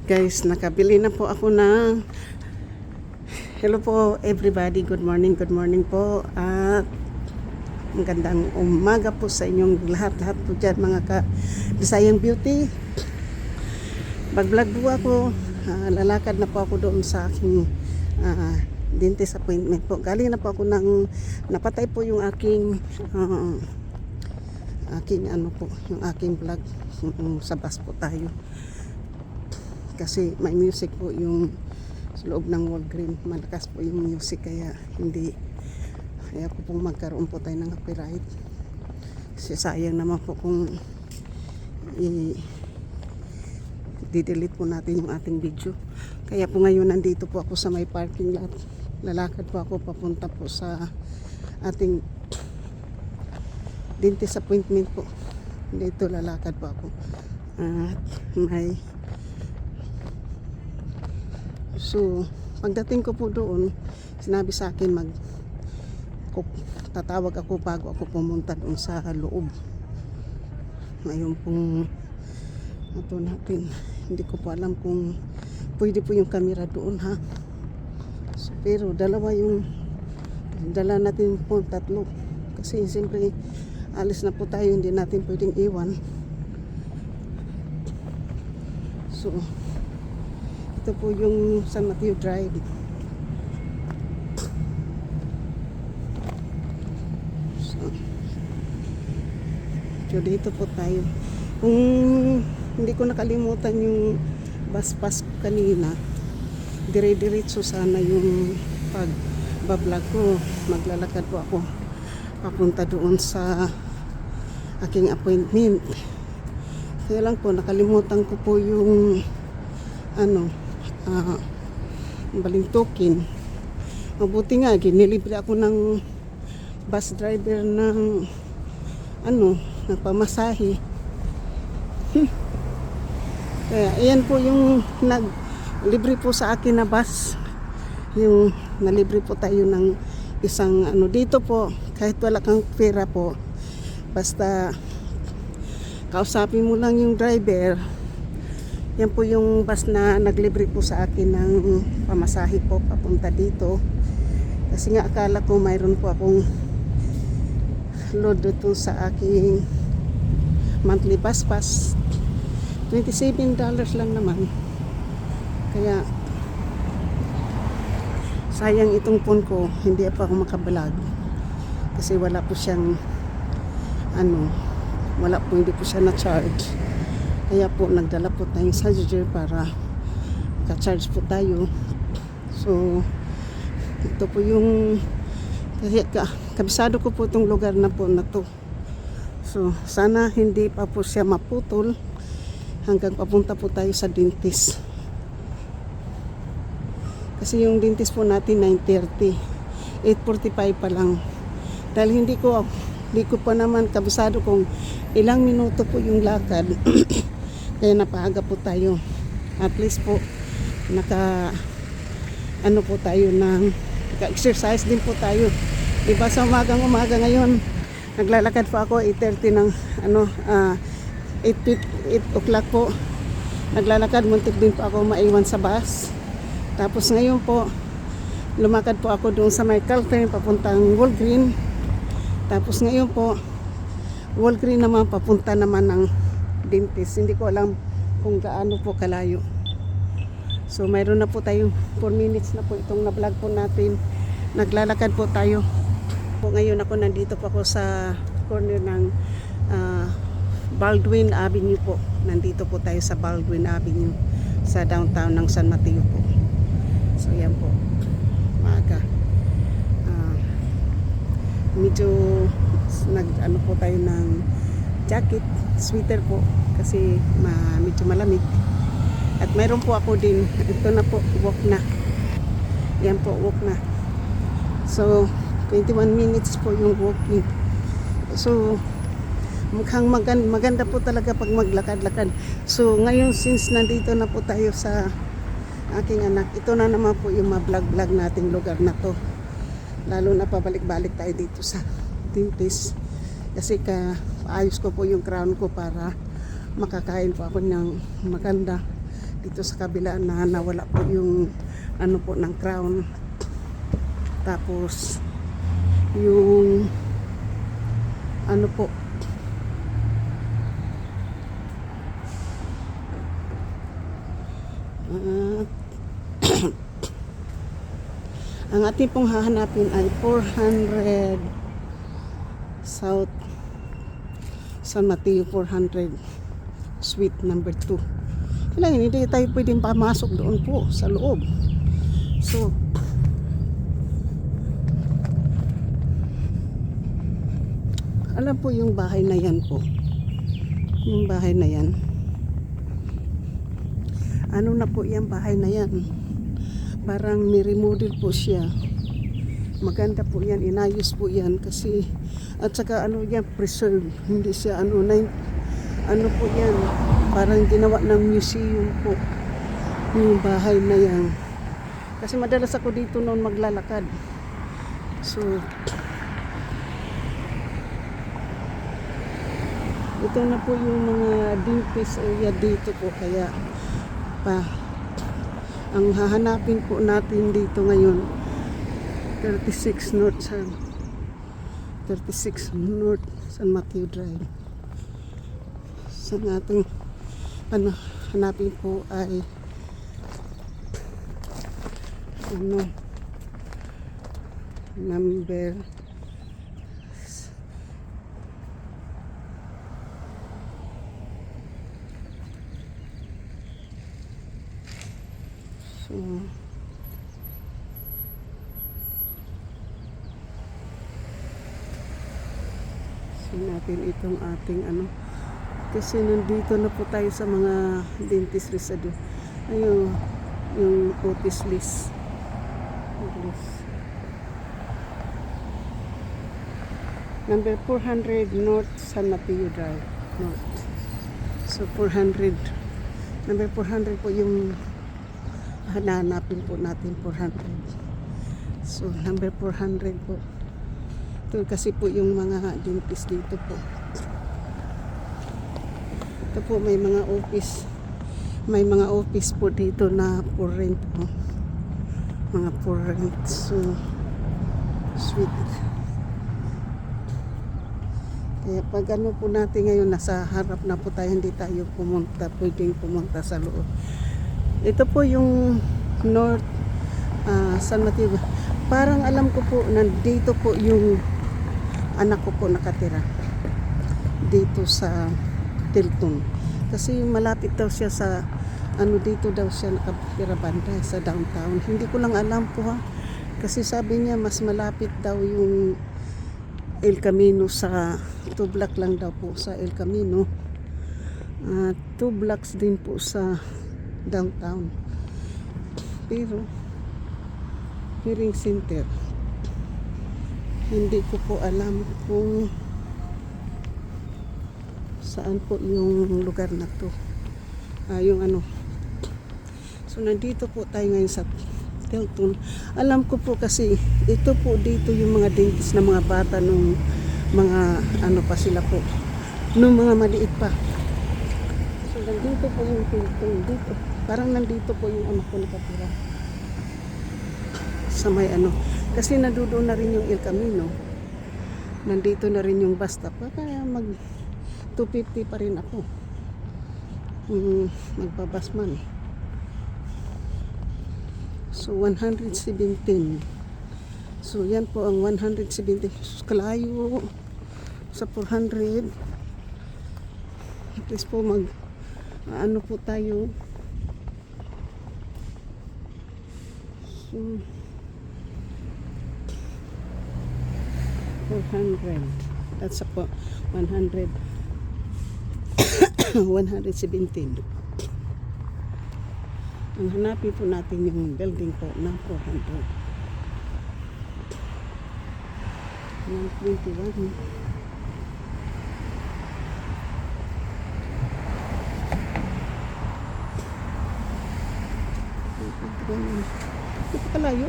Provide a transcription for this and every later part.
Guys, nakabili na po ako ng hello po everybody, good morning po at magandang umaga po sa inyong lahat po dyan mga ka-Bisayang Beauty. Mag-vlog po ako, lalakad na po ako doon sa aking dentist appointment po. Galing na po ako ng napatay po yung aking yung aking vlog sa bus po tayo. Kasi may music po yung sa loob ng Walgreen, malakas po yung music kaya ko pong magkaroon po tayo ng copyright kasi sayang naman po kung i-delete po natin yung ating video. Kaya po ngayon nandito po ako sa may parking lot, lalakad po ako papunta po sa ating dentist appointment po. Dito lalakad po ako at so, pagdating ko po doon, sinabi sa akin tatawag ako bago ako pumunta doon sa loob. Ngayon pong ito natin, hindi ko po alam kung pwede po yung camera doon ha. So, pero dala natin po tatlo. Kasi siyempre alis na po tayo, hindi natin pwedeng iwan. So, ito po yung San Mateo Drive. So dito po tayo. Kung hindi ko nakalimutan yung bus pass kanina, dire-diretso sana yung pag-vlog ko. Maglalakad po ako papunta doon sa aking appointment. Kaya lang po nakalimutan ko po yung balintokin. Mabuti nga ginilibre ako ng bus driver ng ng pamasahe. Kaya ayan po yung naglibre po sa akin na bus, yung nalibre po tayo ng isang dito po, kahit wala kang pera po, basta kausapin mo lang yung driver. Yan po yung bus na naglibre po sa akin ng pamasahe po papunta dito. Kasi nga akala ko mayroon po akong load dito sa aking monthly bus pass. $27 lang naman. Kaya sayang itong phone ko, hindi pa ako makabalag. Kasi wala po siyang hindi po siya na-charge. Kaya po nagdala po tayong charger para ka-charge po tayo. So ito po yung kasi kabisado ko po itong lugar na po na to. So sana hindi pa po siya maputol hanggang papunta po tayo sa dentist. Kasi yung dentist po natin 9:30, 8:45 pa lang. Dahil hindi ko pa naman kabisado kung ilang minuto po yung lakad. Kaya napaaga po tayo. At least po po tayo naka-exercise din po tayo. Diba sa umaga ngayon naglalakad po ako 8:30 ng 8 o'clock po. Naglalakad, muntik din po ako maiwan sa bus. Tapos ngayon po lumakad po ako doon sa may Caltrain papuntang Walgreen. Tapos ngayon po Walgreen naman papunta naman ng dentist. Hindi ko alam kung gaano po kalayo. So mayroon na po tayong 4 minutes na po itong na-vlog po natin. Naglalakad po tayo. Ngayon ako nandito po ako sa corner ng Baldwin Avenue po. Nandito po tayo sa Baldwin Avenue sa downtown ng San Mateo po. So yan po. Maaga. Medyo po tayo ng jacket, sweater po kasi medyo malamig. At mayroon po ako din, ito na po, walk na. Yan po, walk na. So 21 minutes po yung walking. So mukhang maganda po talaga pag maglakad-lakad. So ngayon since nandito na po tayo sa aking anak, ito na naman po yung ma-vlog nating lugar na to. Lalo na pabalik-balik tayo dito sa dentist. Kasi ayos ko po yung crown ko para makakain po ako ng maganda. dito sa kabila na nawala po yung ano po ng crown. Tapos yung ano po ang ating pong hahanapin ay 400 South San Mateo 400 Suite number 2. Kailangan hindi tayo pwedeng pamasok doon po sa loob. So alam po yung bahay na yan po. Yung bahay na yan. Ano na po yung bahay na yan? Parang ni-remodel po siya. Maganda po yan, inayos po yan kasi at saka ano yan, preserve. Hindi siya ano po yan, parang ginawa ng museum po yung bahay na yan. Kasi madalas ako dito noon maglalakad. So ito na po yung mga dentist area dito po, kaya ang hahanapin po natin dito ngayon 36 North San Mateo Drive. So ating hanapin po ay number natin itong ating kasi nandito na po tayo sa mga dentist list. Ayun yung Otis list. Number 400 North San Mateo Drive North. So 400 number 400 po yung hanapin po natin. 400. So number 400 po. Ito kasi po yung mga dentist dito po. Ito po may mga office. May mga office po dito na for rent po. Mga for rent. So sweet. Kaya pag ano po natin ngayon, nasa harap na po tayo, hindi tayo pwedeng pumunta sa loob. Ito po yung North San Mateo. Parang alam ko po, nandito po yung anak ko po nakatira. Dito sa Tilton. Kasi malapit daw siya sa, dito daw siya nakatira banda sa downtown. Hindi ko lang alam po ha. Kasi sabi niya, mas malapit daw yung El Camino sa 2 block lang daw po sa El Camino. 2 blocks din po sa downtown. Pero hearing center, hindi ko po alam kung saan po yung lugar na to. So nandito po tayo ngayon sa Tilton. Alam ko po kasi ito po dito yung mga dentist na mga bata nung mga pa sila po nung mga maliit pa. So nandito po yung Tilton dito. Parang nandito po yung anak ko nakatira. Sa may kasi nandoon na rin yung El Camino. Nandito na rin yung bus stop. Kaya 250 pa rin ako. Magbabas man. So 117. So yan po ang 170. Kalayo sa 400. At least po po tayo. So 400. That's po 100. 117. Ang hanapin po natin yung building po na 400. 121. Ito kalayo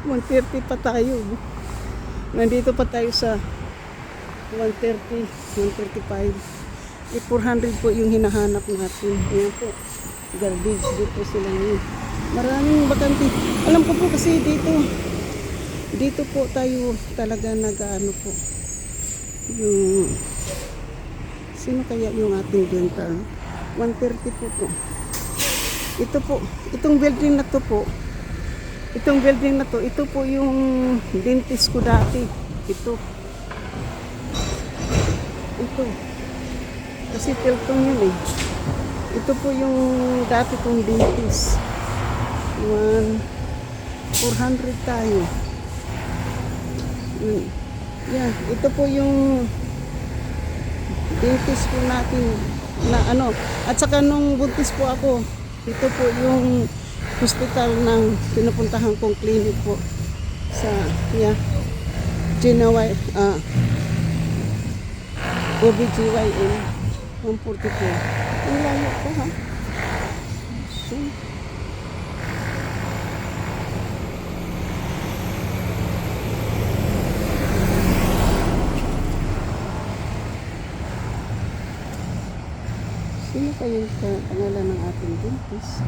130 pa tayo. Nandito pa tayo sa 130, 135. 400 po yung hinahanap natin. Ayan po. garbage dito sila ngayon. Maraming bakante. Alam ko po kasi dito po tayo talaga nag-ano po. Yung sino kaya yung ating dental? 130 po to. Ito po, itong building na to po. Itong building na to, ito po yung dentist ko dati. Ito. Kasi Tilton yun eh. Ito po yung dati kong dentist. 400 tayo. Yan, ito po yung dentist po natin na ano. At saka nung buntis po ako, ito po yung hospital ng pinupuntahan kong clinic po sa Ginaway OBGYN 144. Ang layo po ha. So, sino pa yung pangalan ng ating dentist?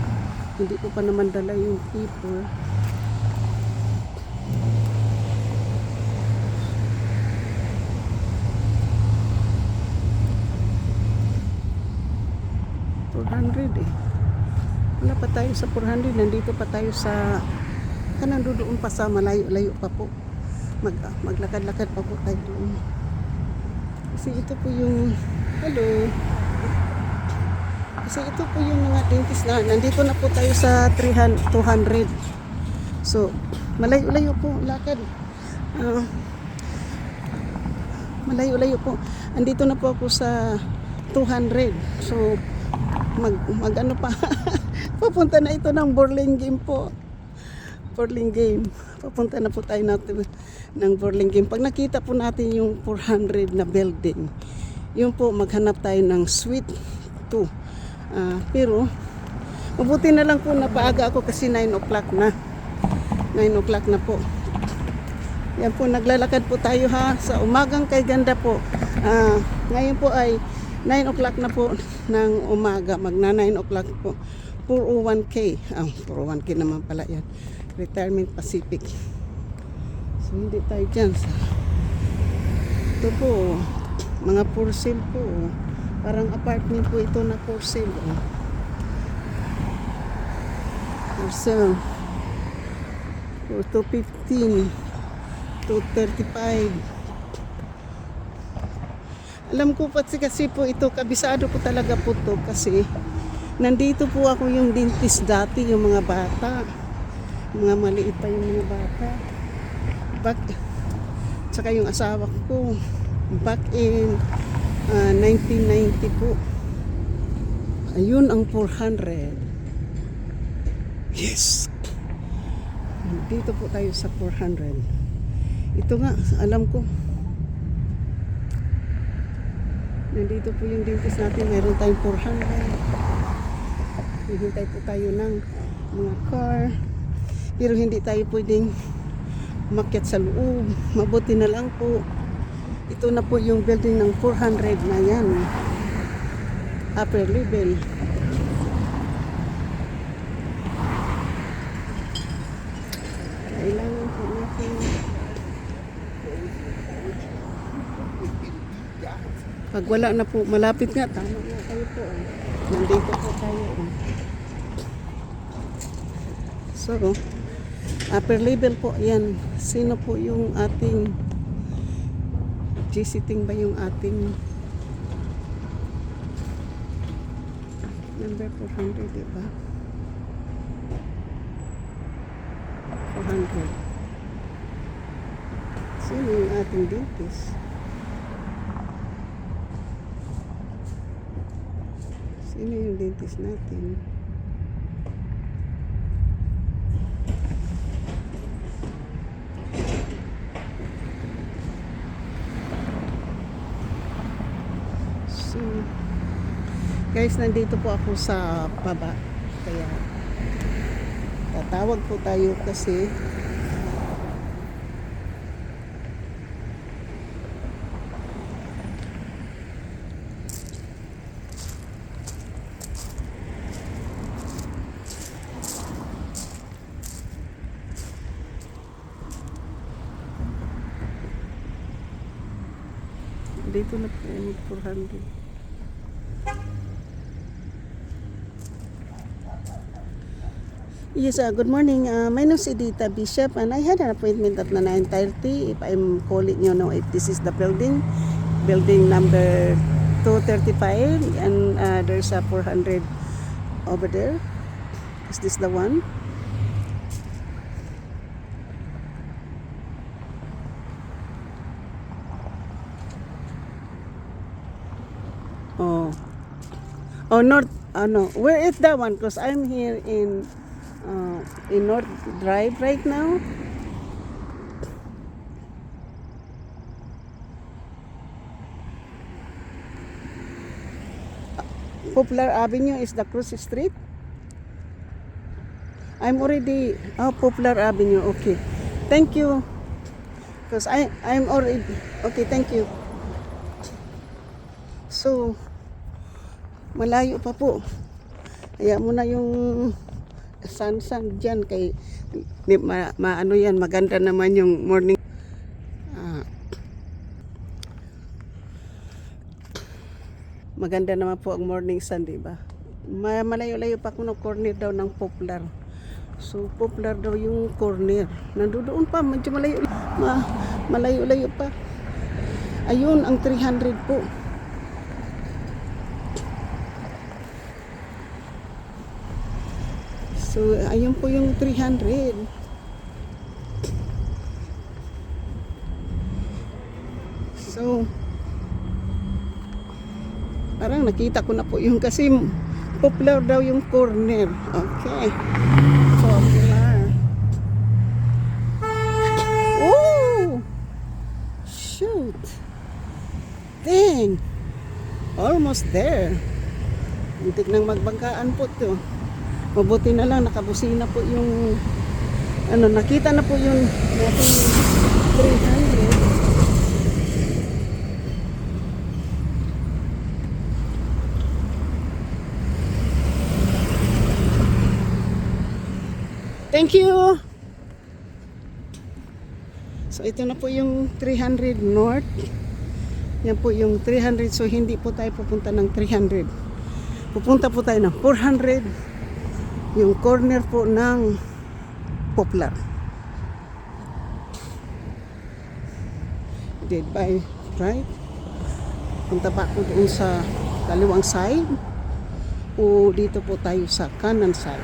Hindi ko pa naman dala yung paper. $400 eh. Wala pa tayo sa 400. Nandito pa tayo sa doon pa sa malayo-layo pa po. Maglakad-lakad pa po tayo doon. Kasi ito po yung Kasi ito po yung mga dentist na nandito na po tayo sa 200. So, malayo-layo po lakad. Malayo-layo po. Andito na po ako sa 200. So, mag-ano pa. Papunta na ito ng Burlingame po. Burlingame. Papunta na po tayo natin ng Burlingame. Pag nakita po natin yung 400 na building, yun po maghanap tayo ng suite 2. Pero mabuti na lang po napaaga ako kasi 9 o'clock na. 9 o'clock na po. Yan po, naglalakad po tayo ha sa umagang kay ganda po. Ngayon po ay 9 o'clock na po ng umaga. Magna 9 o'clock po. 401k. 401k naman pala yan. Retirement Pacific. So hindi tayo dyan. Ito po, mga for sale po. Parang apartment po ito na for sale. For sale. For 215. 235. Alam ko kasi po ito, kabisado ko talaga po to kasi nandito po ako yung dentist dati, yung mga bata. Mga maliit pa yung mga bata. Tsaka yung asawa ko back in 1990 po. Ayun ang 400. Yes. Dito po tayo sa 400. Ito nga, alam ko. Nandito po yung dentist natin. Meron tayong 400. Hihintay po tayo ng mga car. Pero hindi tayo pwedeng umakyat sa loob. Mabuti na lang po. Ito na po yung building ng 400 na yan. Upper level. Kailangan po natin pag wala na po, malapit nga, tama na tayo po. Nandito po tayo. So, upper level po, yan. Sino po yung ating G-sitting ba yung ating number 400, diba? 400. Sino yung ating dentist? Sino yung dentist natin? So, guys, nandito po ako sa baba. Kaya, tatawag po tayo kasi Dito na po, 400. Yes, good morning. My name is Edita Bishop and I had an appointment at 9:30. If I'm calling you now, if this is the building number 235, and there's a 400 over there. Is this the one? Oh, North. No, where is that one? Because I'm here in North Drive right now. Poplar Avenue is the Cruz Street. I'm already Poplar Avenue. Okay, thank you. Because I'm already okay. Thank you. So malayo pa po. Kaya mo na yung sun dyan kay ano yan, maganda naman yung morning. Maganda naman po ang morning sun, di ba? Malayo-layo pa ako ng corner daw ng Poplar. So Poplar daw yung corner. Nandoon pa, medyo malayo-layo pa. Ayun ang 300 po. So ayun po yung 300. So parang nakita ko na po yung kasi Poplar daw yung corner. Okay. Poplar. Oh! Shoot. Dang. Almost there. Muntik nang magbangkaan po to. Mabuti na lang nakabusina po yung nakita na po yung natin 300. Thank you. So ito na po yung 300 north. Yan po yung 300. So hindi po tayo pupunta ng 300. Pupunta po tayo ng 400. Yung corner po ng Poplar. Dead by right. Punta pa po doon sa kaliwang side. O dito po tayo sa kanan side.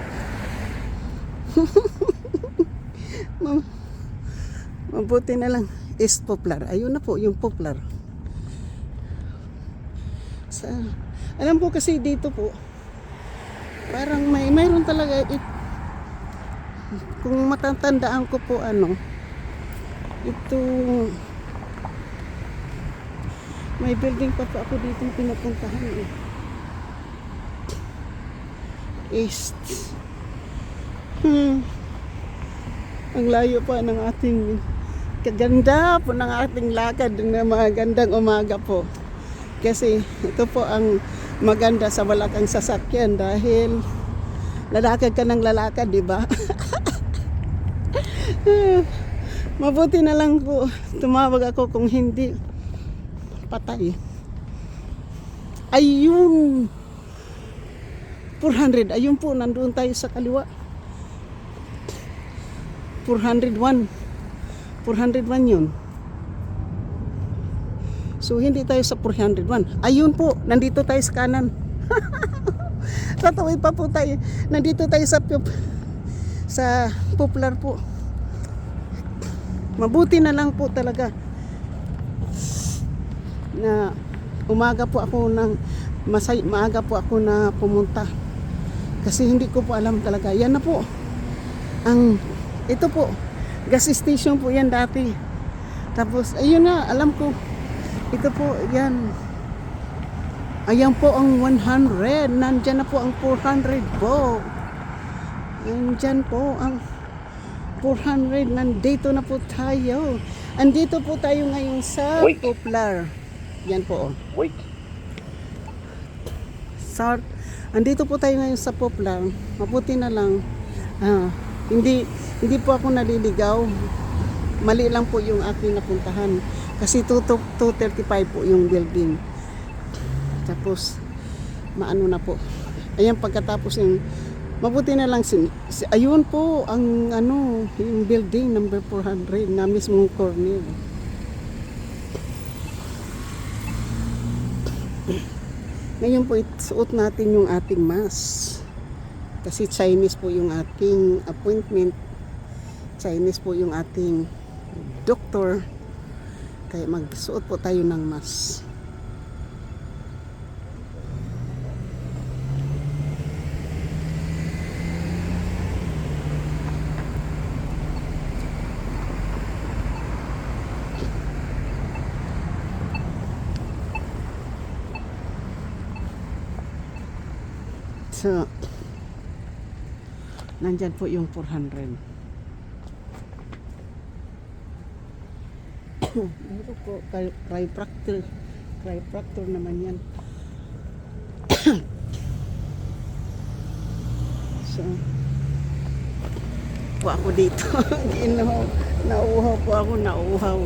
Mabuti na lang is Poplar. Ayun na po yung Poplar. Alam ko kasi dito po parang mayroon talaga kung matatandaan ko po ito may building pa po ako dito pinupuntahan East. Ang layo pa ng ating kaganda po ng ating lakad na magandang umaga po. Kasi ito po ang maganda sa wala kang sasakyan dahil lalakad ka ng lalakad, di ba? Mabuti na lang po tumawag ako kung hindi patay. Ayun! 400. Ayun po, nandoon tayo sa kaliwa. 401. 401 yun. So hindi tayo sa 401. Ayun po, nandito tayo sa kanan. Tatawid pa po tayo. Nandito tayo sa Poplar po. Mabuti na lang po talaga na maaga po ako na pumunta. Kasi hindi ko po alam talaga. Yan na po. Ito po, gas station po yan dati. Tapos, ayun na, alam ko. Ito po, yan. Ayan po ang 100. Nandyan na po ang 400 po. Nandyan po ang 400. Nandito na po tayo. Andito po tayo ngayon sa Poplar. Yan po. Wait. Andito po tayo ngayon sa Poplar. Mabuti na lang. Hindi po ako naliligaw. Mali lang po yung aking napuntahan. Kasi 235 po yung building. Tapos, maano na po. Ayan, pagkatapos yung, mabuti na lang, ayun po, ang ano, yung building number 400 na mismong corner. Ngayon po, isuot natin yung ating mask. Kasi Chinese po yung ating appointment. Chinese po yung ating doktor. Kaya magsuot po tayo ng mask. So, nandyan po yung 400. Ito po, chiropractor naman yan. So, po ako dito. Nauuhaw po ako, nauuhaw.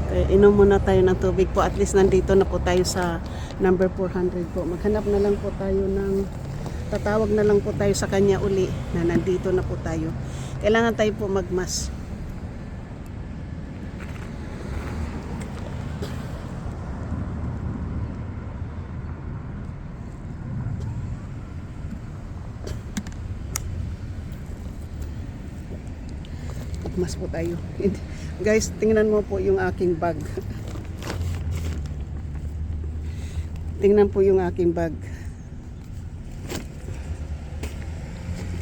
Kaya inom muna tayo ng tubig po. At least nandito na po tayo sa number 400 po. Maghanap na lang po tayo tatawag na lang po tayo sa kanya uli na nandito na po tayo. Kailangan tayo po magmas. Mas po tayo. Guys, tingnan mo po yung aking bag. Tingnan po yung aking bag.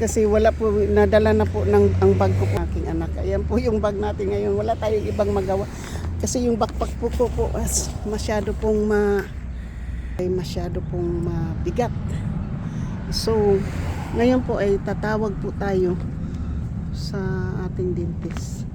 Kasi wala po, nadala na po ang bag ko po aking anak. Ayan po yung bag natin ngayon. Wala tayong ibang magawa. Kasi yung backpack po masyado pong mabigat. So, ngayon po ay tatawag po tayo sa ating dentist.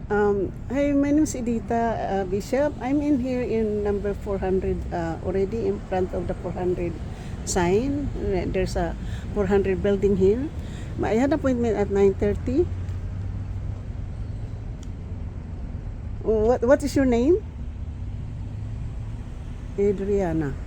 So, hi, my name is Edita Bishop. I'm in here in number 400 already in front of the 400 sign. There's a 400 building here. I had an appointment at 9:30. What is your name? Adriana.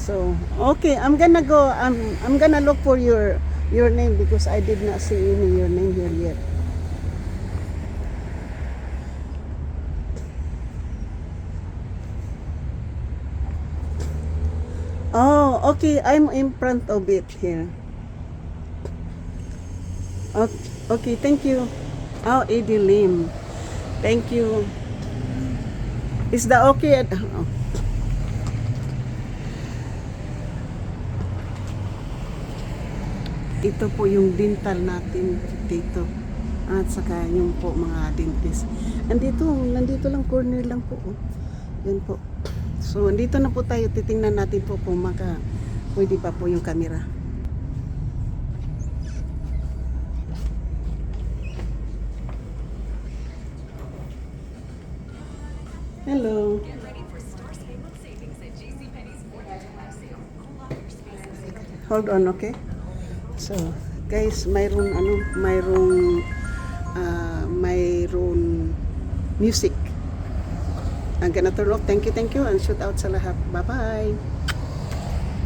So, okay, I'm gonna go. I'm gonna look for your name because I did not see your name here yet. Oh, okay, I'm in front of it here. Okay, thank you. Oh, Eddie Lim. Thank you. Is that okay? Oh. Ito po yung dental natin dito. At saka yung po mga dentist. Nandito lang, corner lang po. Oh. Yan po. So, dito na po tayo. Titingnan natin po kung pwede pa po yung camera. Hello. Hold on, okay? So, guys, mayroon music. I'm gonna turn off. Thank you, and shoot out sa lahat. Bye-bye.